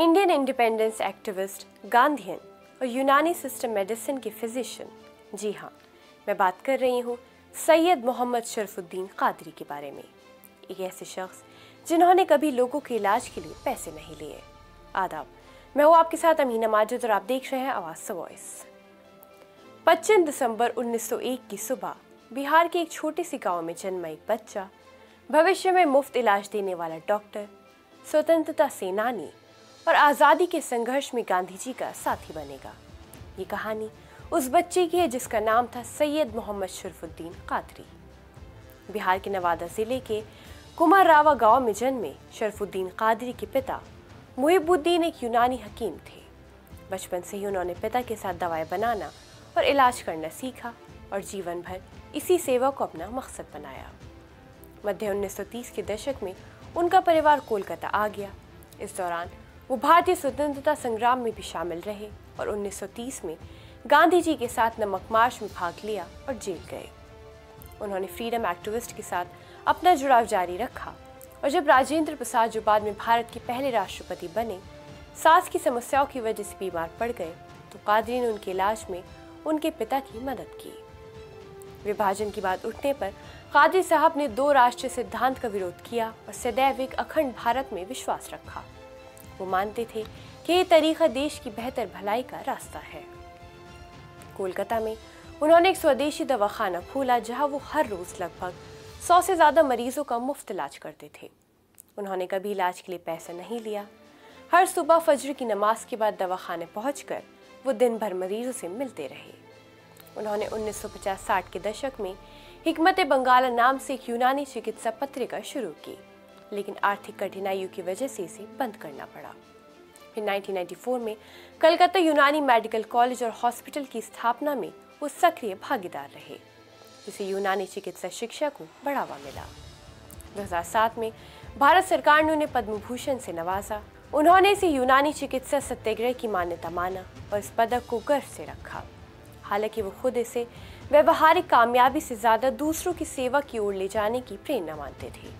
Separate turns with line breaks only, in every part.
Indian independence activist, Gandhian और यूनानी system medicine के फिजिशियन, जी हाँ, मैं बात कर रही हूँ सैयद मोहम्मद शरफुद्दीन कादरी के बारे में। एक ऐसे शख्स जिन्होंने कभी लोगों के इलाज के लिए पैसे नहीं लिए। आदाब, मैं हूँ आपके साथ अमीना माजिद और आप देख रहे हैं आवाज़ वॉइस। 25 दिसंबर 1901 की सुबह बिहार के एक छोटे से गांव में जन्मा एक बच्चा भविष्य में मुफ्त इलाज देने वाला डॉक्टर, स्वतंत्रता सेनानी और आज़ादी के संघर्ष में गांधी जी का साथी बनेगा। ये कहानी उस बच्चे की है जिसका नाम था सैयद मोहम्मद शरफुद्दीन कादरी। बिहार के नवादा जिले के कुमाररावा गांव में जन्मे शरफुद्दीन कादरी के पिता मुहिबुद्दीन एक यूनानी हकीम थे। बचपन से ही उन्होंने पिता के साथ दवाएं बनाना और इलाज करना सीखा और जीवन भर इसी सेवा को अपना मकसद बनाया। मध्य 1930 के दशक में उनका परिवार कोलकाता आ गया। इस दौरान वो भारतीय स्वतंत्रता संग्राम में भी शामिल रहे और 1930 में गांधी जी के साथ नमक मार्च में भाग लिया और जेल गए। उन्होंने फ्रीडम एक्टिविस्ट के साथ अपना जुड़ाव जारी रखा और जब राजेंद्र प्रसाद, जो बाद में भारत के पहले राष्ट्रपति बने, सांस की समस्याओं की वजह से बीमार पड़ गए तो कादरी ने उनके इलाज में उनके पिता की मदद की। विभाजन की बात उठने पर कादरी साहब ने दो राष्ट्रीय सिद्धांत का विरोध किया और सदैव एक अखंड भारत में विश्वास रखा। वो मानते थे कि ये तरीका देश की बेहतर भलाई का रास्ता है। कोलकाता में उन्होंने एक स्वदेशी दवाखाना खोला जहां वो हर रोज लगभग 100 से ज़्यादा मरीजों का मुफ्त इलाज करते थे। उन्होंने कभी इलाज के लिए पैसा नहीं लिया। हर सुबह फजर की नमाज के बाद दवाखाने पहुंचकर वो दिन भर मरीजों से मिलते रहे। उन्होंने 1950-60 के दशक में हिकमत बंगाला नाम से एक यूनानी चिकित्सा पत्रिका शुरू की, लेकिन आर्थिक कठिनाइयों की वजह से इसे बंद करना पड़ा। फिर 1994 में कलकत्ता यूनानी मेडिकल कॉलेज और हॉस्पिटल की स्थापना में वो सक्रिय भागीदार रहे, जिससे यूनानी चिकित्सा शिक्षा को बढ़ावा मिला। 2007 में भारत सरकार ने उन्हें पद्म भूषण से नवाजा। उन्होंने इसे यूनानी चिकित्सा सत्याग्रह की मान्यता माना और इस पदक को गर्व से रखा। हालांकि वो खुद इसे व्यवहारिक कामयाबी से ज़्यादा दूसरों की सेवा की ओर ले जाने की प्रेरणा मानते थे।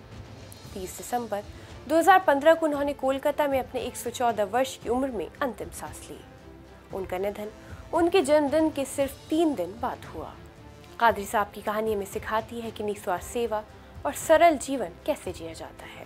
30 दिसंबर 2015 को उन्होंने कोलकाता में अपने 114 वर्ष की उम्र में अंतिम सांस ली। उनका निधन उनके जन्मदिन के सिर्फ 3 दिन बाद हुआ। कादरी साहब की कहानी हमें सिखाती है कि निस्वार्थ सेवा और सरल जीवन कैसे जिया जाता है।